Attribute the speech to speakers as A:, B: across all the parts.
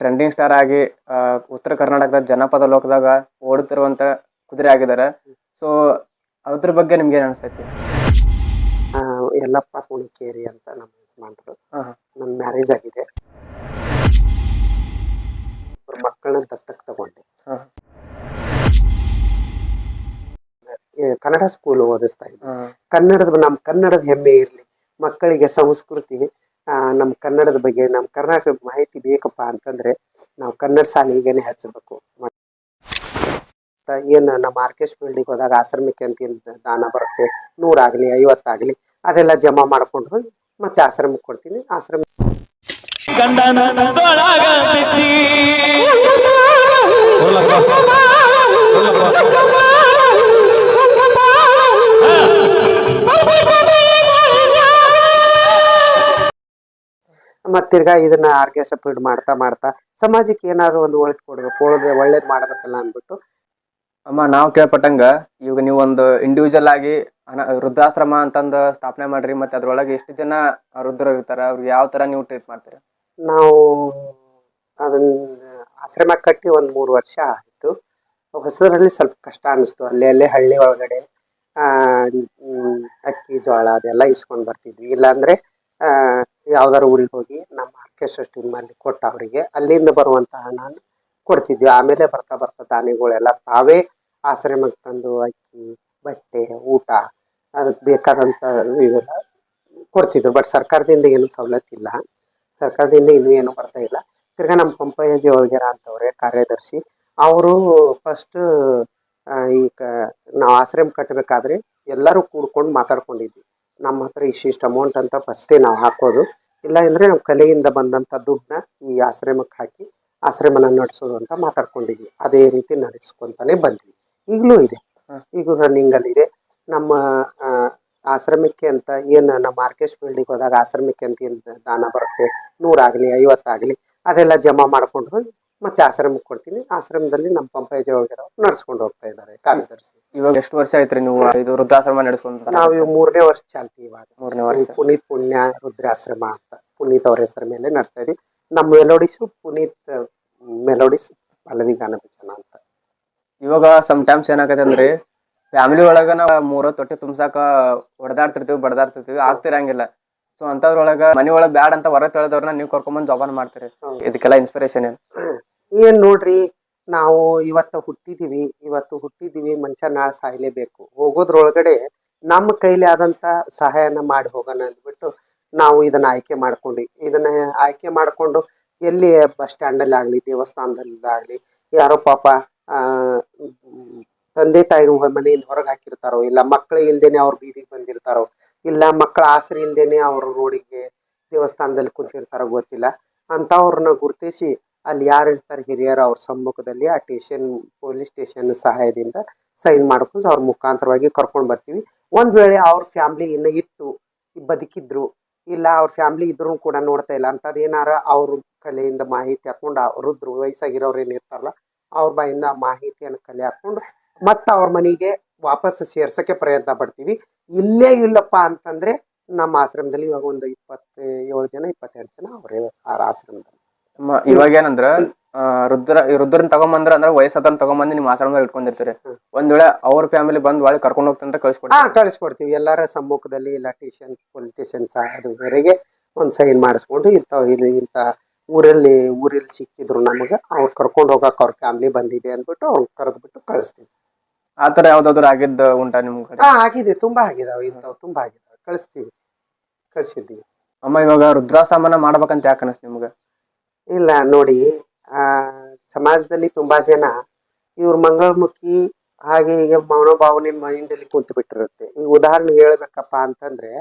A: Trending star ಆಗಿ ಉತ್ತರ ಕರ್ನಾಟಕದ ಜನಪದ ಲೋಕದಾಗ ಓಡುತ್ತಿರುವಂತ ಕುದುರೆ ಆಗಿದ್ದಾರೆ. ಸೊ ಅದ್ರ ಬಗ್ಗೆ ನಿಮ್ಗೆ ಏನ್ ಅನ್ಸ್ತೈತಿ?
B: ಯಲ್ಲಪ್ಪ ಹುಣಿಕೇರಿ ಅಂತ ನಮ್ಮ ಯಜಮಾನ್ರು. ನನ್ನ ಮ್ಯಾರೇಜ್ ಆಗಿದೆ, ಮಕ್ಕಳನ್ನ ದತ್ತಕ್ ತಗೊಂಡೆ. ಕನ್ನಡ ಸ್ಕೂಲ್ ಓದಿಸ್ತಾ ಇದ್ದೆ. ನಮ್ಮ ಕನ್ನಡದ ಹೆಮ್ಮೆ ಇರ್ಲಿ, ಮಕ್ಕಳಿಗೆ ಸಂಸ್ಕೃತಿ, ನಮ್ಮ ಕನ್ನಡದ ಬಗ್ಗೆ, ನಮ್ಮ ಕರ್ನಾಟಕದ ಮಾಹಿತಿ ಬೇಕಪ್ಪ ಅಂತಂದ್ರೆ ನಾವು ಕನ್ನಡ ಶಾಲೆಗೇನೆ ಹಚ್ಚಬೇಕು. ಏನು ನಮ್ಮ ಆರ್ಕೆಸ್ಟ್ ಬಿಲ್ಡಿಂಗ್ ಹೋದಾಗ ಆಶ್ರಮಕ್ಕೆ ಅಂತ ದಾನ ಬರುತ್ತೆ, 100 ಆಗ್ಲಿ 50 ಆಗ್ಲಿ ಅದೆಲ್ಲ ಜಮಾ ಮಾಡ್ಕೊಂಡು ಹೋಗಿ ಮತ್ತೆ ಆಶ್ರಮಕ್ಕೆ ಕೊಡ್ತೀನಿ. ಆಶ್ರಮ ಮತ್ತಿರ್ಗಾ ಇದನ್ನ ಆರ್ಕೆಸ್ಟ್ರಾ ಮಾಡ್ತಾ ಮಾಡ್ತಾ ಸಮಾಜಕ್ಕೆ ಏನಾದ್ರು ಒಂದು ಒಳ್ಳೇದು ಕೊಡ್ಬೇಕು, ಒಳ್ಳೇದು ಮಾಡ್ಬೇಕಲ್ಲ ಅಂದ್ಬಿಟ್ಟು.
A: ಅಮ್ಮ, ನಾವು ಕೇಳ್ಪಟ್ಟಂಗ ಇವಾಗ ನೀವು ಒಂದು ಇಂಡಿವಿಜುವಲ್ ಆಗಿ ವೃದ್ಧಾಶ್ರಮ ಅಂತಂದ ಸ್ಥಾಪನೆ ಮಾಡ್ರಿ, ಮತ್ತೆ ಅದ್ರೊಳಗೆ ಎಷ್ಟು ಜನ ವೃದ್ಧರು ಇರ್ತಾರ, ಅವ್ರಿಗೆ ಯಾವ ತರ ನೀವು ಟ್ರೀಟ್ ಮಾಡ್ತೀರಾ?
B: ನಾವು ಅದನ್ನ ಆಶ್ರಮ ಕಟ್ಟಿ 1-3 ವರ್ಷ ಆಯಿತು. ಹೊಸದರಲ್ಲಿ ಸ್ವಲ್ಪ ಕಷ್ಟ ಅನಿಸ್ತು. ಅಲ್ಲೇ ಹಳ್ಳಿ ಒಳಗಡೆ ಅಕ್ಕಿ ಜೋಳ ಅದೆಲ್ಲ ಇಸ್ಕೊಂಡು ಬರ್ತಿದ್ವಿ. ಇಲ್ಲಾಂದ್ರೆ ಯಾವ್ದಾರು ಊರಿಗೆ ಹೋಗಿ ನಮ್ಮ ಆರ್ಕೆಸ್ಟ್ರಾ ಟೀಮಲ್ಲಿ ಕೊಟ್ಟ ಅವರಿಗೆ ಅಲ್ಲಿಂದ ಬರುವಂತ ಹಣ ಕೊಡ್ತಿದ್ವಿ. ಆಮೇಲೆ ಬರ್ತಾ ಬರ್ತಾ ದಾನಿಗಳೆಲ್ಲ ತಾವೇ ಆಶ್ರಮಕ್ಕೆ ತಂದು ಅಕ್ಕಿ, ಬಟ್ಟೆ, ಊಟ ಅದಕ್ಕೆ ಬೇಕಾದಂಥ ಇವೆಲ್ಲ ಕೊಡ್ತಿದ್ರು. ಬಟ್ ಸರ್ಕಾರದಿಂದ ಏನು ಸವಲತ್ತಿಲ್ಲ, ಸರ್ಕಾರದಿಂದ ಇನ್ನೂ ಏನು ಬರ್ತಾ ಇಲ್ಲ. ತಿರ್ಗಾ ನಮ್ಮ ಪಂಪಯ್ಯಜಿ ಒಳಗೆರ ಅಂತವ್ರೆ ಕಾರ್ಯದರ್ಶಿ, ಅವರು ಫಸ್ಟ್ ಈಗ ನಾವು ಆಶ್ರಮ ಕಟ್ಟಬೇಕಾದ್ರೆ ಎಲ್ಲರೂ ಕೂಡ್ಕೊಂಡು ಮಾತಾಡ್ಕೊಂಡಿದ್ವಿ. ನಮ್ಮ ಹತ್ರ ಇಷ್ಟಿಷ್ಟು ಅಮೌಂಟ್ ಅಂತ ಫಸ್ಟೇ ನಾವು ಹಾಕೋದು, ಇಲ್ಲ ಅಂದರೆ ನಾವು ಕಲೆಯಿಂದ ಬಂದಂಥ ದುಡ್ಡನ್ನ ಈ ಆಶ್ರಮಕ್ಕೆ ಹಾಕಿ ಆಶ್ರಮನ ನಡೆಸೋದು ಅಂತ ಮಾತಾಡ್ಕೊಂಡಿದ್ವಿ. ಅದೇ ರೀತಿ ನಡೆಸ್ಕೊಂತಾನೆ ಬಂದ್ವಿ. ಈಗಲೂ ಇದೆ, ಈಗ ರನ್ನಿಂಗಲ್ಲಿದೆ. ನಮ್ಮ ಆಶ್ರಮಕ್ಕೆ ಅಂತ ಏನು ನಮ್ಮ ಆರ್ಕೆಸ್ಟ್ ಬಿಲ್ಡಿಂಗ್ ಹೋದಾಗ ಆಶ್ರಮಕ್ಕೆ ಅಂತ ಏನು ದಾನ ಬರುತ್ತೆ, 100 ಆಗ್ಲಿ 50 ಆಗ್ಲಿ ಅದೆಲ್ಲ ಜಮಾ ಮಾಡ್ಕೊಂಡು ಹೋಗಿ ಮತ್ತೆ ಆಶ್ರಮಕ್ಕೆ ಕೊಡ್ತೀನಿ. ಆಶ್ರಮದಲ್ಲಿ ನಮ್ಮ ಪಂಪಾಯತಿ ಒಳಗಿರೋ ನಡ್ಸ್ಕೊಂಡು ಹೋಗ್ತಾ ಇದ್ದಾರೆ ಕಾರ್ಯದರ್ಶಿ.
A: ಇವಾಗ ಎಷ್ಟು ವರ್ಷ ಆಯ್ತ್ರಿ ನೀವು ಇದು ವೃದ್ಧಾಶ್ರಮ ನಡೆಸ್ಕೊಂಡು?
B: ನಾವು 3ನೇ ವರ್ಷ ಚಾಲ್ತಿ. ಇವಾಗ
A: 3ನೇ ವರ್ಷ.
B: ಪುನೀತ್ ಪುಣ್ಯ ವೃದ್ಧಾಶ್ರಮ ಅಂತ ಪುನೀತ್ ಅವ್ರ ಹೆಸರ ಮೇಲೆ ನಡೆಸ್ತಾ ಇದೀವಿ. ನಮ್ಮ ಮೆಲೋಡಿಸು ಪುನೀತ್ ಮೆಲೋಡಿಸ್ ಪಲ್ಲವಿ ಗಾನಭಜನ ಅಂತ.
A: ಇವಾಗ ಸಮ್ ಟೈಮ್ಸ್ ಏನಾಗತ್ತೆ ಅಂದ್ರೆ ಫ್ಯಾಮಿಲಿ ಒಳಗ ನಾವು 3 ತೊಟ್ಟೆ ತುಂಬಸಾಕ ಬಡದಾಡ್ತಿರ್ತೀವಿ, ಆಗ್ತಿರಂಗಿಲ್ಲ. ಸೊ ಅಂತದ್ರೊಳಗ ಮನಿ ಒಳಗ್ ಬ್ಯಾಡ್ ಅಂತ ಹೊರ ತಿಳಿದವ್ರನ್ನ ನೀವು ಕರ್ಕೊಂಬಂದ್ ಜೋಪಾನ ಮಾಡ್ತೀರಿ. ಇದಕ್ಕೆಲ್ಲ ಇನ್ಸ್ಪಿರೇಷನ್
B: ಏನ್ ನೋಡ್ರಿ, ನಾವು ಇವತ್ತು ಹುಟ್ಟಿದೀವಿ, ಮನುಷ್ಯ ನಾಳೆ ಸಾಯ್ಲೇಬೇಕು. ಹೋಗೋದ್ರೊಳಗಡೆ ನಮ್ಮ ಕೈಲಿ ಆದಂತ ಸಹಾಯನ ಮಾಡಿ ಹೋಗೋಣ ಅಂದ್ಬಿಟ್ಟು ನಾವು ಇದನ್ನ ಆಯ್ಕೆ ಮಾಡ್ಕೊಂಡು ಎಲ್ಲಿ ಬಸ್ ಸ್ಟ್ಯಾಂಡಲ್ಲಿ ಆಗ್ಲಿ, ದೇವಸ್ಥಾನದಲ್ಲಿ ಆಗ್ಲಿ, ಯಾರೋ ಪಾಪ ತಂದೆ ತಾಯಿ ಮನೆಯಿಂದ ಹೊರಗೆ ಹಾಕಿರ್ತಾರೋ, ಇಲ್ಲ ಮಕ್ಕಳು ಇಲ್ದೇನೆ ಅವ್ರ ಬೀದಿಗೆ ಬಂದಿರ್ತಾರೋ, ಇಲ್ಲ ಮಕ್ಕಳ ಆಸರೆ ಇಲ್ದೇನೆ ಅವ್ರ ರೋಡಿಗೆ ದೇವಸ್ಥಾನದಲ್ಲಿ ಕುಂತಿರ್ತಾರೋ ಗೊತ್ತಿಲ್ಲ. ಅಂತವ್ರನ್ನ ಗುರುತಿಸಿ ಅಲ್ಲಿ ಯಾರು ಇರ್ತಾರೆ ಹಿರಿಯರು ಅವ್ರ ಸಮ್ಮುಖದಲ್ಲಿ ಆ ಪೊಲೀಸ್ ಸ್ಟೇಷನ್ ಸಹಾಯದಿಂದ ಸೈನ್ ಮಾಡ್ಕೊಂಡು ಅವ್ರ ಮುಖಾಂತರವಾಗಿ ಕರ್ಕೊಂಡು ಬರ್ತೀವಿ. ಒಂದ್ ವೇಳೆ ಅವ್ರ ಫ್ಯಾಮ್ಲಿ ಇನ್ನ ಬದುಕಿದ್ರು, ಇಲ್ಲ ಅವ್ರ ಫ್ಯಾಮ್ಲಿ ಇದ್ರು ಕೂಡ ನೋಡ್ತಾ ಇಲ್ಲ ಅಂತದೇನಾರ ಅವ್ರ ಕಲೆಯಿಂದ ಮಾಹಿತಿ ಹಾಕೊಂಡು ವೃದ್ಧರು ವಯಸ್ಸಾಗಿರೋರು ಏನಿರ್ತಾರಲ್ಲ ಅವ್ರ ಬಾಯಿಂದ ಮಾಹಿತಿಯನ್ನು ಕಲೆ ಹಾಕೊಂಡು ಮತ್ತೆ ಅವ್ರ ಮನೆಗೆ ವಾಪಸ್ ಸೇರ್ಸಕ್ಕೆ ಪ್ರಯತ್ನ ಪಡ್ತೀವಿ. ಇಲ್ಲೇ ಇಲ್ಲಪ್ಪ ಅಂತಂದ್ರೆ ನಮ್ಮ ಆಶ್ರಮದಲ್ಲಿ ಇವಾಗ ಒಂದು 22 ಜನ ಅವರೇ ಆ ಆಶ್ರಮದಲ್ಲಿ.
A: ಇವಾಗ ಏನಂದ್ರ ವೃದ್ಧರನ್ನ ತಗೊಂಬಂದ್ರ ಅಂದ್ರೆ ವಯಸ್ಸದನ್ನ ತಗೊಂಬಂದು ನಿಮ್ ಆಶ್ರಮದಲ್ಲಿ ಇಟ್ಕೊಂಡಿರ್ತೀರಿ. ಒಂದ್ ವೇಳೆ ಅವ್ರ ಫ್ಯಾಮಿಲಿ ಬಂದ್ ಒಳಗೆ ಕರ್ಕೊಂಡು ಹೋಗ್ತಂದ್ರೆ
B: ಕಳಿಸ್ಕೊಡ್ತೀವಿ. ಎಲ್ಲರ ಸಮ್ಮುಖದಲ್ಲಿ ಇಲ್ಲ ಪೊಲಿಟಿಷಿಯನ್ಸ್ ಅದುವರೆಗೆ ಒಂದ್ ಸೈನ್ ಮಾಡಿಸ್ಕೊಂಡು ಇಂಥ ಊರಲ್ಲಿ ಸಿಕ್ಕಿದ್ರು ನಮಗ ಅವ್ರು ಕರ್ಕೊಂಡು ಹೋಗಕ್ ಅವ್ರ ಫ್ಯಾಮಿಲಿ ಬಂದಿದೆ ಅಂದ್ಬಿಟ್ಟು ಅವ್ರು ಕರೆದ್ಬಿಟ್ಟು ಕಳಿಸ್ತೀವಿ.
A: ಆತರ ಯಾವ್ದಾದ್ರು ಆಗಿದ್ದ ಉಂಟಾ ನಿಮ್ಗೆ?
B: ಆಗಿದೆ, ತುಂಬಾ ಆಗಿದಾವೆ, ಇಂಥವು ತುಂಬಾ ಆಗಿದಾವೆ, ಕಳಿಸಿದ್ದೀವಿ.
A: ಅಮ್ಮ, ಇವಾಗ ವೃದ್ಧಾಶ್ರಮನ ಮಾಡ್ಬೇಕಂತ ಯಾಕೆ ಅನಿಸ್ತು ನಿಮ್ಗೆ?
B: ಇಲ್ಲ ನೋಡಿ, ಸಮಾಜದಲ್ಲಿ ತುಂಬಾ ಜನ ಇವ್ರ ಮಂಗಳಮುಖಿ ಹಾಗೆ ಈಗ ಮನೋಭಾವನೆ ಮೈಂಡಲ್ಲಿ ಕುಂತು ಬಿಟ್ಟಿರುತ್ತೆ. ಈ ಉದಾಹರಣೆ ಹೇಳ್ಬೇಕಪ್ಪ ಅಂತಂದ್ರೆ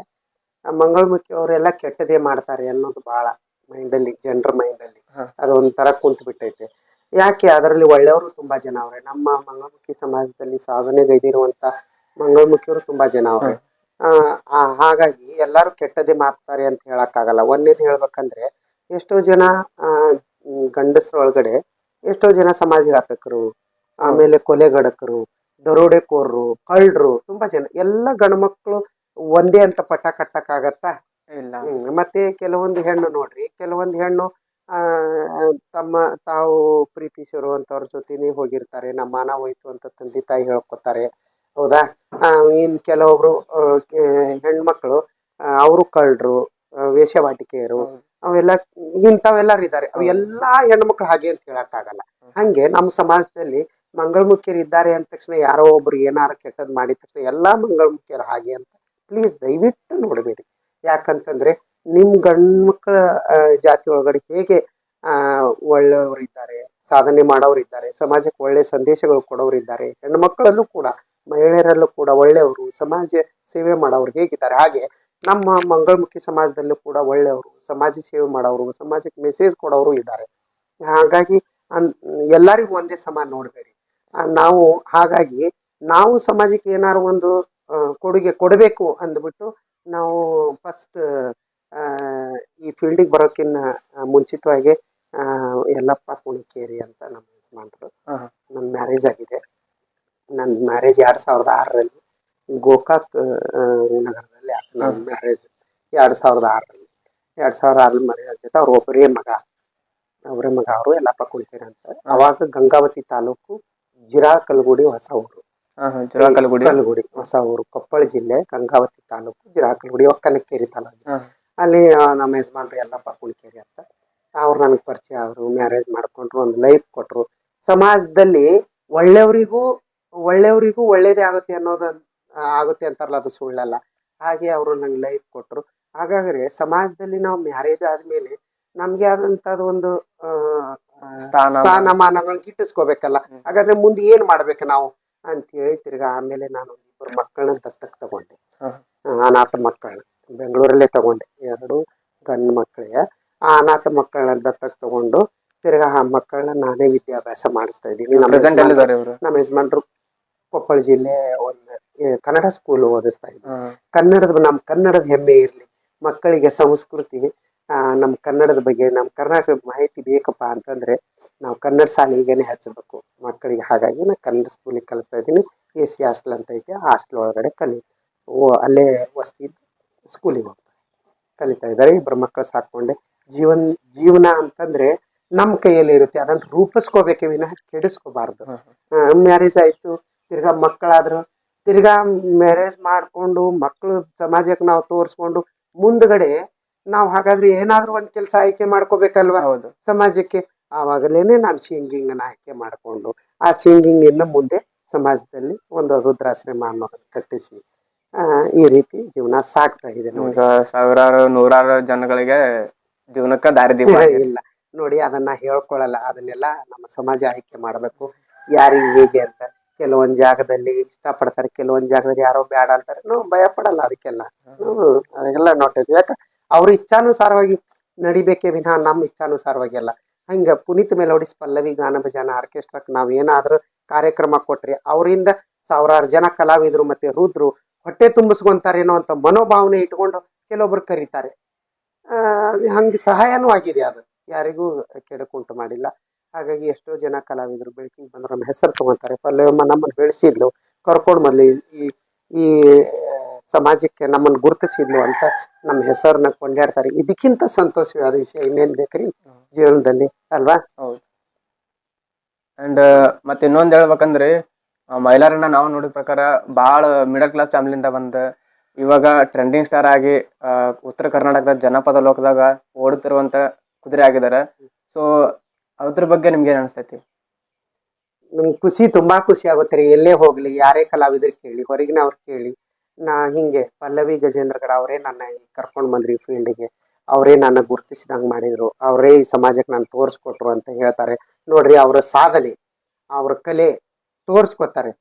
B: ಮಂಗಳಮುಖಿ ಅವರೆಲ್ಲ ಕೆಟ್ಟದೇ ಮಾಡ್ತಾರೆ ಅನ್ನೋದು ಬಹಳ ಮೈಂಡಲ್ಲಿ, ಜನರ ಮೈಂಡಲ್ಲಿ ಅದೊಂಥರ ಕುಂತು ಬಿಟ್ಟೈತೆ. ಯಾಕೆ? ಅದರಲ್ಲಿ ಒಳ್ಳೆಯವರು ತುಂಬಾ ಜನ ಅವ್ರೆ. ನಮ್ಮ ಮಂಗಳಮುಖಿ ಸಮಾಜದಲ್ಲಿ ಸಾಧನೆಗೈದಿರುವಂತ ಮಂಗಳಮುಖಿಯವರು ತುಂಬಾ ಜನ ಅವ್ರೆ. ಹಾಗಾಗಿ ಎಲ್ಲರೂ ಕೆಟ್ಟದೇ ಮಾಡ್ತಾರೆ ಅಂತ ಹೇಳಕ್ಕಾಗಲ್ಲ. ಒಂದೇದು ಹೇಳ್ಬೇಕಂದ್ರೆ ಎಷ್ಟೋ ಜನ ಗಂಡಸರೊಳಗಡೆ ಎಷ್ಟೋ ಜನ ಸಮಾಜಘಾತಕರು, ಆಮೇಲೆ ಕೊಲೆಗಡಕರು, ದರೋಡೆಕೋರರು, ಕಳ್ಳರು ತುಂಬಾ ಜನ. ಎಲ್ಲ ಗಂಡ್ಮಕ್ಳು ಒಂದೇ ಅಂತ ಪಟ್ಟ ಕಟ್ಟಕ್ಕಾಗತ್ತಾ? ಇಲ್ಲ. ಮತ್ತೆ ಕೆಲವೊಂದು ಹೆಣ್ಣು ನೋಡ್ರಿ, ಕೆಲವೊಂದು ಹೆಣ್ಣು ಆ, ತಮ್ಮ ತಾವು ಪ್ರೀತಿಸಿರುವಂತವ್ರ ಜೊತೆನೇ ಹೋಗಿರ್ತಾರೆ. ನಮ್ಮ ಮಾನ ಹೋಯ್ತು ಅಂತ ತಂದೆ ತಾಯಿ ಹೇಳ್ಕೊತಾರೆ. ಹೌದಾ? ಇನ್ ಕೆಲವೊಬ್ರು ಹೆಣ್ಮಕ್ಳು ಅವರು ಕಳ್ಳರು, ವೇಶ್ಯಾವಾಟಿಕೆಯರು, ಅವೆಲ್ಲ ಇಂಥವೆಲ್ಲರೂ ಇದ್ದಾರೆ. ಅವು ಎಲ್ಲಾ ಹೆಣ್ಮಕ್ಳು ಹಾಗೆ ಅಂತ ಹೇಳಕ್ಕಾಗಲ್ಲ. ಹಂಗೆ ನಮ್ಮ ಸಮಾಜದಲ್ಲಿ ಮಂಗಳಮುಖಿಯರು ಇದ್ದಾರೆ ಅಂದ ತಕ್ಷಣ ಯಾರೋ ಒಬ್ರು ಏನಾರು ಕೆಟ್ಟದ್ ಮಾಡಿದ ತಕ್ಷಣ ಎಲ್ಲಾ ಮಂಗಳಮುಖಿಯರು ಹಾಗೆ ಅಂತ ಪ್ಲೀಸ್ ದಯವಿಟ್ಟು ನೋಡಬೇಡಿ. ಯಾಕಂತಂದ್ರೆ ನಿಮ್ ಗಂಡ್ಮಕ್ಳ ಜಾತಿ ಒಳಗಡೆ ಹೇಗೆ ಒಳ್ಳೆಯವರು ಇದ್ದಾರೆ, ಸಾಧನೆ ಮಾಡೋರು ಇದ್ದಾರೆ, ಸಮಾಜಕ್ಕೆ ಒಳ್ಳೆ ಸಂದೇಶಗಳು ಕೊಡೋರು ಇದ್ದಾರೆ, ಹೆಣ್ಣು ಮಕ್ಕಳಲ್ಲೂ ಕೂಡ ಮಹಿಳೆಯರಲ್ಲೂ ಕೂಡ ಒಳ್ಳೆಯವರು, ಸಮಾಜ ಸೇವೆ ಮಾಡೋರು ಹೇಗಿದ್ದಾರೆ, ಹಾಗೆ ನಮ್ಮ ಮಂಗಳಮುಖಿ ಸಮಾಜದಲ್ಲೂ ಕೂಡ ಒಳ್ಳೆಯವರು, ಸಮಾಜ ಸೇವೆ ಮಾಡೋರು, ಸಮಾಜಕ್ಕೆ ಮೆಸೇಜ್ ಕೊಡೋರು ಇದ್ದಾರೆ. ಹಾಗಾಗಿ ಎಲ್ಲರಿಗೂ ಒಂದೇ ಸಮಾನ ನೋಡ್ಬೇಡಿ. ನಾವು ಹಾಗಾಗಿ ನಾವು ಸಮಾಜಕ್ಕೆ ಏನಾರು ಒಂದು ಕೊಡುಗೆ ಕೊಡಬೇಕು ಅಂದ್ಬಿಟ್ಟು ನಾವು ಫಸ್ಟ್ ಈ ಫೀಲ್ಡಿಗೆ ಬರೋಕ್ಕಿನ್ನ ಮುಂಚಿತವಾಗಿ ಯಲ್ಲಪ್ಪ ಕುಣಿಕೇರಿ ಅಂತ ನಮ್ಮ ಯಜಮಾನ್ರು. ನನ್ನ ಮ್ಯಾರೇಜ್ ಆಗಿದೆ. ನನ್ನ ಮ್ಯಾರೇಜ್ 2006ರಲ್ಲಿ ಗೋಕಾಕ್ ನಗರದಲ್ಲಿ ಆಯ್ತು. ನನ್ನ ಮ್ಯಾರೇಜ್ 2006ರಲ್ಲಿ 2006ರಲ್ಲಿ ಮ್ಯಾರೇಜ್ ಆಗ್ತೈತೆ. ಅವ್ರ ಒಬ್ಬರೇ ಮಗ ಅವರು ಯಲ್ಲಪ್ಪ ಕುಣಿಕೇರಿ ಅಂತ. ಅವಾಗ ಗಂಗಾವತಿ ತಾಲೂಕು ಜಿರಾಕಲಗುಡಿ ಹೊಸ ಊರು. ಕಲಗುಡಿ ಹೊಸ ಊರು, ಕೊಪ್ಪಳ ಜಿಲ್ಲೆ, ಗಂಗಾವತಿ ತಾಲೂಕು, ಜಿರಾಕಲಗುಡಿ, ಒಕ್ಕನಕೇರಿ ತಾಲೂಕು. ಅಲ್ಲಿ ನಮ್ಮ ಯಜಮಾನ್ರು ಯಲ್ಲಪ್ಪ ಕುಣಿಕೇರಿ ಅಂತ. ಅವ್ರು ನನಗೆ ಪರಿಚಯ ಆದ್ರು, ಮ್ಯಾರೇಜ್ ಮಾಡ್ಕೊಂಡ್ರು, ಒಂದು ಲೈಫ್ ಕೊಟ್ರು. ಸಮಾಜದಲ್ಲಿ ಒಳ್ಳೆಯವರಿಗೂ ಒಳ್ಳೇದೇ ಆಗುತ್ತೆ ಆಗುತ್ತೆ ಅಂತಾರಲ್ಲ, ಅದು ಸುಳ್ಳಲ್ಲ. ಹಾಗೆ ಅವರು ನಂಗೆ ಲೈಫ್ ಕೊಟ್ರು. ಹಾಗಾದ್ರೆ ಸಮಾಜದಲ್ಲಿ ನಾವು ಮ್ಯಾರೇಜ್ ಆದ್ಮೇಲೆ ನಮ್ಗೆ ಆದಂತದ್ದು ಒಂದು ಸ್ಥಾನಮಾನಗಳನ್ನ ಗಿಟ್ಟಿಸ್ಕೋಬೇಕಲ್ಲ. ಹಾಗಾದ್ರೆ ಮುಂದೆ ಏನ್ ಮಾಡ್ಬೇಕು ನಾವು ಅಂತ ಹೇಳಿ ತಿರ್ಗಾ ಆಮೇಲೆ ನಾನು 2 ಮಕ್ಕಳನ್ನ ದತ್ತಕ್ ತಗೊಂಡೆ. ಅನಾಥ ಮಕ್ಕಳನ್ನ ಬೆಂಗಳೂರಲ್ಲೇ ತಗೊಂಡೆ. 2 ಗಂಡು ಮಕ್ಕಳಿಗೆ ಆ ಅನಾಥ ಮಕ್ಕಳನ್ನ ದತ್ತಕ್ ತಗೊಂಡು ತಿರ್ಗಾ ಆ ಮಕ್ಕಳನ್ನ ನಾನೇ ವಿದ್ಯಾಭ್ಯಾಸ ಮಾಡಿಸ್ತಾ ಇದ್ದೀನಿ. ನಮ್ಮ ಯಜಮಾನ್ರು ಕೊಪ್ಪಳ ಜಿಲ್ಲೆ ಒಂದು ಕನ್ನಡ ಸ್ಕೂಲ್ ಓದಿಸ್ತಾ ಇದ್ದೀನಿ. ನಮ್ಮ ಕನ್ನಡದ ಹೆಮ್ಮೆ ಇರ್ಲಿ, ಮಕ್ಕಳಿಗೆ ಸಂಸ್ಕೃತಿ, ನಮ್ಮ ಕನ್ನಡದ ಬಗ್ಗೆ, ನಮ್ಮ ಕರ್ನಾಟಕದ ಮಾಹಿತಿ ಬೇಕಪ್ಪ ಅಂತಂದ್ರೆ ನಾವು ಕನ್ನಡ ಶಾಲೆಗೇನೆ ಹಚ್ಚಬೇಕು ಮಕ್ಕಳಿಗೆ. ಹಾಗಾಗಿ ನಾನು ಕನ್ನಡ ಸ್ಕೂಲಿಗೆ ಕಲಿಸ್ತಾ ಇದ್ದೀನಿ. AC ಹಾಸ್ಟೆಲ್ ಅಂತ ಐತೆ, ಆ ಹಾಸ್ಟೆಲ್ ಒಳಗಡೆ ಅಲ್ಲೇ ವಸತಿ ಸ್ಕೂಲಿಗೆ ಹೋಗ್ತಾರೆ, ಕಲಿತಾ ಇದ್ದಾರೆ. 2 ಮಕ್ಕಳು ಸಾಕೊಂಡೆ. ಜೀವನ ಅಂತಂದ್ರೆ ನಮ್ಮ ಕೈಯಲ್ಲಿ ಇರುತ್ತೆ, ಅದನ್ನ ರೂಪಿಸ್ಕೋಬೇಕೆ ವಿನಃ ಕೆಡಿಸ್ಕೋಬಾರ್ದು. ಮ್ಯಾರೇಜ್ ಆಯ್ತು, ತಿರ್ಗಾ ಮಕ್ಕಳಾದ್ರು, ತಿರ್ಗಾ ಮ್ಯಾರೇಜ್ ಮಾಡ್ಕೊಂಡು ಮಕ್ಕಳು ಸಮಾಜಕ್ಕೆ ನಾವು ತೋರಿಸ್ಕೊಂಡು ಮುಂದ್ಗಡೆ ನಾವು ಹಾಗಾದ್ರೆ ಏನಾದ್ರೂ ಒಂದ್ ಕೆಲಸ ಆಯ್ಕೆ ಮಾಡ್ಕೋಬೇಕಲ್ವಾ ಸಮಾಜಕ್ಕೆ. ಆವಾಗಲೇನೆ ನಾನು ಸಿಂಗಿಂಗ್ ಆಯ್ಕೆ ಮಾಡ್ಕೊಂಡು ಆ ಸಿಂಗಿಂಗ್ ಇಂದ ಮುಂದೆ ಸಮಾಜದಲ್ಲಿ ಒಂದು ರುದ್ರಾಶ್ರಮ ಅನ್ನೋದನ್ನ ಕಟ್ಟಿಸಿ ಈ ರೀತಿ ಜೀವನ ಸಾಗ್ತಾ ಇದೆ.
A: ಸಾವಿರಾರು ನೂರಾರು ಜನಗಳಿಗೆ ಜೀವನಕ್ಕ ದಾರಿದೀಪ
B: ಇಲ್ಲ ನೋಡಿ, ಅದನ್ನ ಹೇಳ್ಕೊಳಲ್ಲ. ಅದನ್ನೆಲ್ಲ ನಮ್ಮ ಸಮಾಜ ಆಯ್ಕೆ ಮಾಡ್ಬೇಕು, ಯಾರಿಗೆ ಹೇಗೆ ಅಂತ. ಕೆಲವೊಂದ್ ಜಾಗದಲ್ಲಿ ಇಷ್ಟಪಡ್ತಾರೆ, ಕೆಲವೊಂದ್ ಜಾಗದಲ್ಲಿ ಯಾರೋ ಬೇಡ ಅಂತಾರೆ. ನಾವು ಭಯ ಪಡಲ್ಲ ಅದಕ್ಕೆಲ್ಲ. ಅದೆಲ್ಲ ನೋಡ್ತೀವಿ. ಯಾಕ ಅವ್ರ ಇಚ್ಛಾನುಸಾರವಾಗಿ ನಡಿಬೇಕೇ ವಿನಃ ನಮ್ಮ ಇಚ್ಛಾನುಸಾರವಾಗಿ ಅಲ್ಲ. ಹಂಗ ಪುನೀತ್ ಮೆಲೋಡಿಸ್ ಪಲ್ಲವಿ ಗಾನ ಭಜನ ಆರ್ಕೆಸ್ಟ್ರಾಕ್ ನಾವ್ ಏನಾದ್ರೂ ಕಾರ್ಯಕ್ರಮ ಕೊಟ್ರಿ ಅವರಿಂದ ಸಾವಿರಾರು ಜನ ಕಲಾವಿದ್ರು ಮತ್ತೆ ರುದ್ರು ಹೊಟ್ಟೆ ತುಂಬಿಸ್ಕೊಂತಾರೇನೋ ಅಂತ ಮನೋಭಾವನೆ ಇಟ್ಕೊಂಡು ಕೆಲವೊಬ್ರು ಕರೀತಾರೆ. ಹಂಗೆ ಸಹಾಯನೂ ಆಗಿದೆ, ಅದು ಯಾರಿಗೂ ಕೆಡಕುಂಟು ಮಾಡಿಲ್ಲ. ಹಾಗಾಗಿ ಎಷ್ಟೋ ಜನ ಕಲಾವಿದರು ಬೆಳಕಿಗೆ ಬಂದ್ರು, ನಮ್ಮ ಹೆಸರು ತಗೊಂತಾರೆ. ಪಲ್ಲವಮ್ಮ ನಮ್ಮನ್ನು ಬೆಳೆಸಿದ್ಲು, ಕರ್ಕೊಂಡು ಬಂದ್ಲಿ, ಈ ಸಮಾಜಕ್ಕೆ ನಮ್ಮನ್ನು ಗುರುತಿಸಿದ್ಲು ಅಂತ ನಮ್ಮ ಹೆಸರನ್ನ ಕೊಂಡಾಡ್ತಾರೆ. ಇದಕ್ಕಿಂತ ಸಂತೋಷವಾದ ವಿಷಯ ಇನ್ನೇನ್ ಬೇಕ್ರಿ ಜೀವನದಲ್ಲಿ, ಅಲ್ವಾ?
A: ಹೌದು. ಅಂಡ್ ಮತ್ತೆ ಇನ್ನೊಂದ್ ಹೇಳ್ಬೇಕಂದ್ರೆ, ಮೈಲಾರನ್ನ ನಾವು ನೋಡಿದ ಪ್ರಕಾರ ಬಹಳ ಮಿಡಲ್ ಕ್ಲಾಸ್ ಫ್ಯಾಮಿಲಿಯಿಂದ ಬಂದ ಇವಾಗ ಟ್ರೆಂಡಿಂಗ್ ಸ್ಟಾರ್ ಆಗಿ ಉತ್ತರ ಕರ್ನಾಟಕದ ಜನಪದ ಲೋಕದಾಗ ಓಡುತ್ತಿರುವಂತ ಕುದುರೆ ಆಗಿದ್ದಾರೆ. ಸೊ ಅದ್ರ ಬಗ್ಗೆ ನಿಮ್ಗೆ ಏನ್ ಅನ್ಸ್ತೈತಿ?
B: ಖುಷಿ, ತುಂಬಾ ಖುಷಿ ಆಗುತ್ತೆ ರೀ. ಎಲ್ಲೇ ಹೋಗ್ಲಿ, ಯಾರೇ ಕಲಾವಿದ್ರು ಕೇಳಿ, ಹೊರಗಿನವ್ರು ಕೇಳಿ, ನಾ ಹಿಂಗೆ ಪಲ್ಲವಿ ಗಜೇಂದ್ರಗಡ ಅವರೇ ನನ್ನ ಕರ್ಕೊಂಡು ಬಂದ್ರಿ ಫೀಲ್ಡ್ಗೆ, ಅವರೇ ನನ್ನ ಗುರುತಿಸಿದಂಗೆ ಮಾಡಿದ್ರು, ಅವರೇ ಈ ಸಮಾಜಕ್ಕೆ ನಾನು ತೋರಿಸ್ಕೊಟ್ರು ಅಂತ ಹೇಳ್ತಾರೆ. ನೋಡ್ರಿ, ಅವರ ಸಾಧನೆ, ಅವ್ರ ಕಲೆ ತೋರಿಸ್ಕೊತಾರೆ.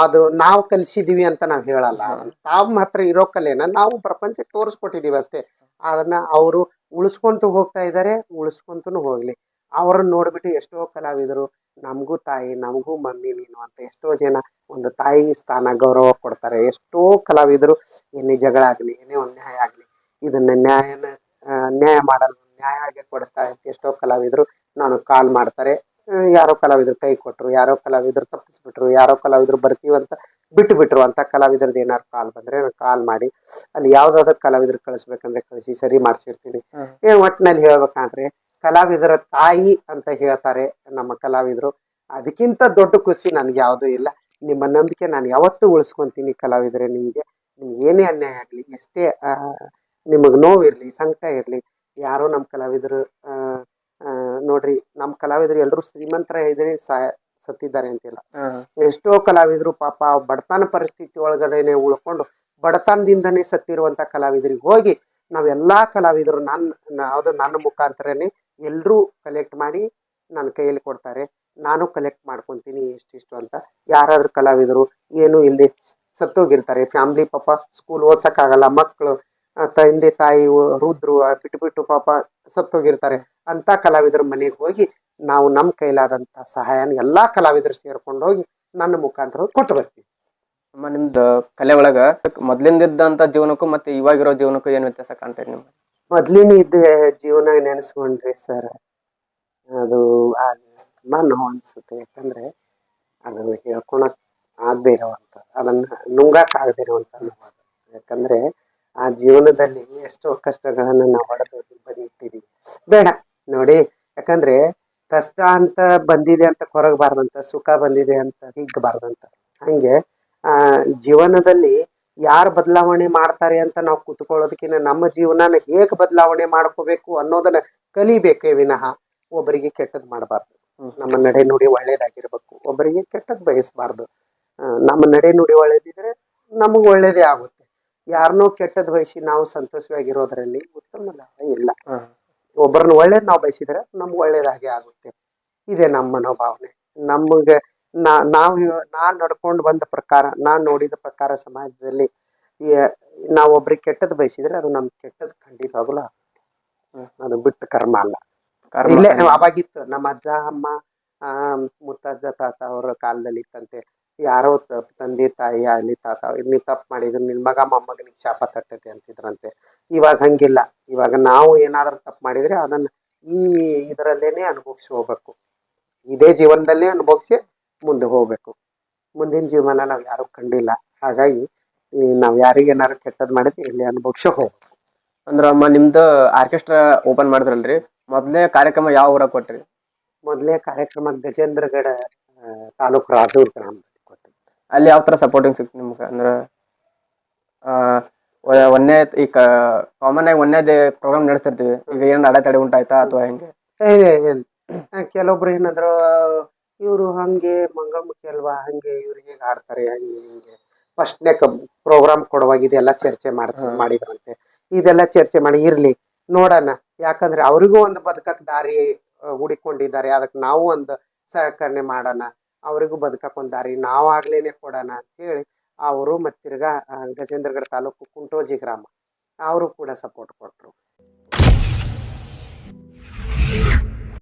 B: ಅದು ನಾವು ಕಲಿಸಿದೀವಿ ಅಂತ ನಾವು ಹೇಳಲ್ಲ. ತಾವು ಮಾತ್ರ ಇರೋ ಕಲೆನ ನಾವು ಪ್ರಪಂಚಕ್ಕೆ ತೋರಿಸ್ಕೊಟ್ಟಿದೀವಿ ಅಷ್ಟೇ. ಅದನ್ನ ಅವರು ಉಳಿಸ್ಕೊಂತ ಹೋಗ್ತಾ ಇದ್ದಾರೆ, ಉಳಿಸ್ಕೊಂತೂ ಹೋಗ್ಲಿ. ಅವ್ರನ್ನ ನೋಡ್ಬಿಟ್ಟು ಎಷ್ಟೋ ಕಲಾವಿದರು ನಮಗೂ ತಾಯಿ, ನಮಗೂ ಮಮ್ಮಿ ನೀನು ಅಂತ ಎಷ್ಟೋ ಜನ ಒಂದು ತಾಯಿ ಸ್ಥಾನ ಗೌರವ ಕೊಡ್ತಾರೆ. ಎಷ್ಟೋ ಕಲಾವಿದರು ಏನೇ ಜಗಳ ಆಗ್ಲಿ, ಏನೇ ಅನ್ಯಾಯ ಆಗ್ಲಿ, ಇದನ್ನ ನ್ಯಾಯ ಮಾಡಲು ನ್ಯಾಯ ಆಗಿ ಕೊಡಿಸ್ತಾ ಎಷ್ಟೋ ಕಲಾವಿದರು ನಾನು ಕಾಲ್ ಮಾಡ್ತಾರೆ. ಯಾರೋ ಕಲಾವಿದ್ರು ಕೈ ಕೊಟ್ರು, ಯಾರೋ ಕಲಾವಿದ್ರು ತಪ್ಪಿಸ್ಬಿಟ್ರು, ಯಾರೋ ಕಲಾವಿದ್ರು ಬರ್ತೀವಂತ ಬಿಟ್ರು ಅಂತ ಕಲಾವಿದ್ರದ್ದು ಏನಾದ್ರು ಕಾಲ್ ಬಂದ್ರೆ ನಾನು ಕಾಲ್ ಮಾಡಿ ಅಲ್ಲಿ ಯಾವ್ದಾದ್ರು ಕಲಾವಿದ್ರು ಕಳಿಸ್ಬೇಕಂದ್ರೆ ಕಳಿಸಿ ಸರಿ ಮಾಡ್ಸಿರ್ತೀನಿ. ಒಟ್ಟಿನಲ್ಲಿ ಹೇಳ್ಬೇಕಂದ್ರೆ ಕಲಾವಿದರ ತಾಯಿ ಅಂತ ಹೇಳ್ತಾರೆ ನಮ್ಮ ಕಲಾವಿದ್ರು. ಅದಕ್ಕಿಂತ ದೊಡ್ಡ ಖುಷಿ ನನ್ಗೆ ಯಾವುದೂ ಇಲ್ಲ. ನಿಮ್ಮ ನಂಬಿಕೆ ನಾನು ಯಾವತ್ತೂ ಉಳಿಸ್ಕೊಂತೀನಿ ಕಲಾವಿದ್ರೆ. ನಿಮ್ಗೆ ಏನೇ ಅನ್ಯಾಯ ಆಗ್ಲಿ, ಎಷ್ಟೇ ನಿಮಗ್ ನೋವಿರ್ಲಿ, ಸಂಕಟ ಇರ್ಲಿ, ಯಾರೋ ನಮ್ಮ ಕಲಾವಿದ್ರು ನೋಡ್ರಿ, ನಮ್ಮ ಕಲಾವಿದ್ರು ಎಲ್ಲರೂ ಶ್ರೀಮಂತರ ಇದ್ರೆ ಸತ್ತಿದ್ದಾರೆ ಅಂತಿಲ್ಲ. ಎಷ್ಟೋ ಕಲಾವಿದ್ರು ಪಾಪ ಬಡತನ ಪರಿಸ್ಥಿತಿ ಒಳಗಡೆನೆ ಉಳ್ಕೊಂಡು ಬಡತನದಿಂದನೇ ಸತ್ತಿರುವಂತ ಕಲಾವಿದರಿಗೆ ಹೋಗಿ ನಾವೆಲ್ಲಾ ಕಲಾವಿದರು ನನ್ನ ಮುಖಾಂತರನೇ ಎಲ್ರೂ ಕಲೆಕ್ಟ್ ಮಾಡಿ ನನ್ನ ಕೈಯಲ್ಲಿ ಕೊಡ್ತಾರೆ. ನಾನು ಕಲೆಕ್ಟ್ ಮಾಡ್ಕೊಂತೀನಿ ಇಷ್ಟಿಷ್ಟು ಅಂತ. ಯಾರಾದ್ರೂ ಕಲಾವಿದರು ಏನು ಇಲ್ಲಿ ಸತ್ತೋಗಿರ್ತಾರೆ, ಫ್ಯಾಮ್ಲಿ ಪಾಪ ಸ್ಕೂಲ್ ಓದ್ಸಕ್ಕಾಗಲ್ಲ, ಮಕ್ಕಳು ತಂದೆ ತಾಯಿ ವೃದ್ಧರು ಬಿಟ್ಟು ಪಾಪ ಸತ್ತೋಗಿರ್ತಾರೆ ಅಂತ ಕಲಾವಿದರ ಮನೆಗೆ ಹೋಗಿ ನಾವು ನಮ್ಮ ಕೈಲಾದಂತ ಸಹಾಯನ ಎಲ್ಲಾ ಕಲಾವಿದರು ಸೇರ್ಕೊಂಡು ಹೋಗಿ ನನ್ನ ಮುಖಾಂತರ ಕೊಟ್ಟು ಬರ್ತೀವಿ.
A: ಅಮ್ಮ, ನಿಮ್ದು ಕಲೆ ಒಳಗ ಮೊದ್ಲಿಂದ ಇದ್ದಂತ ಜೀವನಕ್ಕೂ ಮತ್ತೆ ಇವಾಗಿರೋ ಜೀವನಕ್ಕೂ ಏನ್ ವ್ಯತ್ಯಾಸ ಕಾಣ್ತೈತಿ ನಿಮ್ಗೆ?
B: ಮೊದ್ಲಿನ ಇದ್ದ ಜೀವನ ನೆನೆಸ್ಕೊಂಡ್ರಿ ಸರ್, ಅದು ತುಂಬಾ ನೋವು ಅನ್ಸುತ್ತೆ. ಯಾಕಂದ್ರೆ ಅದನ್ನು ಹೇಳ್ಕೊಳಕ್ ಆಗದೆ ಇರೋವಂಥ, ಅದನ್ನ ನುಂಗಕ್ ಆಗದೆ ಇರುವಂತ ನೋವು. ಯಾಕಂದ್ರೆ ಆ ಜೀವನದಲ್ಲಿ ಎಷ್ಟೋ ಕಷ್ಟಗಳನ್ನ ನಾವು ಹೊಡೆದು ಬಂದಿರ್ತೀವಿ. ಬೇಡ ನೋಡಿ, ಯಾಕಂದ್ರೆ ಕಷ್ಟ ಅಂತ ಬಂದಿದೆ ಅಂತ ಕೊರಗಬಾರ್ದಂತ, ಸುಖ ಬಂದಿದೆ ಅಂತ ಹಿಗ್ಗಬಾರ್ದಂತ. ಹಂಗೆ ಜೀವನದಲ್ಲಿ ಯಾರು ಬದಲಾವಣೆ ಮಾಡ್ತಾರೆ ಅಂತ ನಾವು ಕೂತ್ಕೊಳ್ಳೋದಕ್ಕಿಂತ ನಮ್ಮ ಜೀವನನ ಹೇಗೆ ಬದಲಾವಣೆ ಮಾಡ್ಕೋಬೇಕು ಅನ್ನೋದನ್ನ ಕಲಿಬೇಕೇ ವಿನಃ ಒಬ್ಬರಿಗೆ ಕೆಟ್ಟದ್ ಮಾಡಬಾರ್ದು. ನಮ್ಮ ನಡೆ ನುಡಿ ಒಳ್ಳೇದಾಗಿರ್ಬೇಕು, ಒಬ್ಬರಿಗೆ ಕೆಟ್ಟದ್ ಬಯಸಬಾರ್ದು. ನಮ್ಮ ನಡೆ ನುಡಿ ಒಳ್ಳೇದಿದ್ರೆ ನಮಗ್ ಒಳ್ಳೇದೇ ಆಗುತ್ತೆ. ಯಾರನ್ನೋ ಕೆಟ್ಟದ್ ಬಯಸಿ ನಾವು ಸಂತೋಷವಾಗಿರೋದ್ರಲ್ಲಿ ಉತ್ತಮ ಲಾಭ ಇಲ್ಲ. ಒಬ್ಬರನ್ನ ಒಳ್ಳೇದ್ ನಾವು ಬಯಸಿದ್ರೆ ನಮ್ಗೆ ಒಳ್ಳೇದಾಗೆ ಆಗುತ್ತೆ. ಇದೆ ನಮ್ಮ ಮನೋಭಾವನೆ. ನಮಗೆ ನಾನ್ ನಡ್ಕೊಂಡು ಬಂದ ಪ್ರಕಾರ, ನಾನ್ ನೋಡಿದ ಪ್ರಕಾರ ಸಮಾಜದಲ್ಲಿ ನಾವ್ ಒಬ್ರಿಗೆ ಕೆಟ್ಟದ್ ಬಯಸಿದ್ರೆ ಅದು ನಮ್ಗೆ ಕೆಟ್ಟದ್ ಖಂಡಿತವಾಗ್ಲೂ ಆಗುತ್ತೆ. ಅದು ಬಿಟ್ಟು ಕರ್ಮ ಅಲ್ಲ. ಇಲ್ಲೇ ಅವಾಗಿತ್ತು ನಮ್ಮ ಅಜ್ಜ ಅಮ್ಮ ಮುತ್ತಜ್ಜ ತಾತ ಅವರ ಕಾಲದಲ್ಲಿ ಇತ್ತಂತೆ, ಯಾರೋ ತಂದೆ ತಾಯಿ ಅಲ್ಲಿ ತಾತ ನೀ ತಪ್ಪು ಮಾಡಿದ್ರು ನಿನ್ ಮಗ ಮೊಮ್ಮಗನಿಗೆ ಶಾಪ ತಟ್ಟೈತೆ ಅಂತಿದ್ರಂತೆ. ಇವಾಗ ಹಂಗಿಲ್ಲ. ಇವಾಗ ನಾವು ಏನಾದ್ರೂ ತಪ್ಪು ಮಾಡಿದ್ರೆ ಅದನ್ನ ಈ ಇದರಲ್ಲೇನೆ ಅನುಭವಿಸಿ ಹೋಗ್ಬೇಕು. ಇದೇ ಜೀವನದಲ್ಲೇ ಅನುಭವಿಸಿ ಮುಂದೆ ಹೋಗ್ಬೇಕು. ಮುಂದಿನ ಜೀವನ ನಾವ್ ಯಾರು ಕಂಡಿಲ್ಲ. ಹಾಗಾಗಿ ನಾವ್ ಯಾರಿಗೇನಾದ್ರು ಕೆಟ್ಟದ್ ಮಾಡಿದ್ರೆ ಇಲ್ಲಿ ಅನುಭವಿಸಿ ಹೋಗ್ಬೇಕು.
A: ಅಂದ್ರ ಅಮ್ಮ, ನಿಮ್ದು ಆರ್ಕೆಸ್ಟ್ರಾ ಓಪನ್ ಮಾಡಿದ್ರಲ್ರಿ, ಮೊದ್ಲೇ ಕಾರ್ಯಕ್ರಮ ಯಾವ ಊರಾಗ ಕೊಟ್ರಿ?
B: ಮೊದಲೇ ಕಾರ್ಯಕ್ರಮ ಗಜೇಂದ್ರಗಡ ತಾಲೂಕು ರಾಜೂರ್ ಗ್ರಾಮ ಕೊಟ್ಟಿದ್ದೆ.
A: ಅಲ್ಲಿ ಯಾವ ತರ ಸಪೋರ್ಟಿಂಗ್ ಸಿಕ್ತು ನಿಮ್ಗೆ? ಅಂದ್ರ ಒಂದೇ ಈ ಕಾಮನ್ ಆಗಿ ಒಂದೇ ಪ್ರೋಗ್ರಾಮ್ ನಡೆಸ್ತಿರ್ತೀವಿ, ಈಗ ಏನ್ ಅಡೆತಡೆ ಉಂಟಾಯ್ತಾ ಅಥವಾ ಹೆಂಗೆ?
B: ಕೆಲವೊಬ್ರು ಏನಂದ್ರು, ಇವ್ರು ಹಂಗೆ ಮಂಗಳಮುಖಿ ಅಲ್ವಾ, ಹಂಗೆ ಇವ್ರು ಹೇಗೆ ಆಡ್ತಾರೆ, ಹಂಗೆ ಹಿಂಗೆ ಫಸ್ಟ್ನೇ ಪ್ರೋಗ್ರಾಮ್ ಕೊಡುವಾಗ ಇದೆಲ್ಲ ಚರ್ಚೆ ಮಾಡಿದ್ರಂತೆ. ಇದೆಲ್ಲ ಚರ್ಚೆ ಮಾಡಿ ಇರ್ಲಿ ನೋಡೋಣ, ಯಾಕಂದ್ರೆ ಅವ್ರಿಗೂ ಒಂದು ಬದುಕಕ್ ದಾರಿ ಹುಡಿಕೊಂಡಿದ್ದಾರೆ, ಅದಕ್ಕೆ ನಾವು ಒಂದು ಸಹಕರಣೆ ಮಾಡೋಣ, ಅವ್ರಿಗೂ ಬದುಕಕ್ ಒಂದು ದಾರಿ ನಾವಾಗ್ಲೇನೆ ಕೊಡೋಣ ಅಂತ ಹೇಳಿ ಅವರು ಮತ್ತೆ ತಿರ್ಗಾ ಗಜೇಂದ್ರಗಡ ತಾಲೂಕು ಕುಂಟೋಜಿ ಗ್ರಾಮ ಅವರು ಕೂಡ ಸಪೋರ್ಟ್ ಕೊಟ್ರು.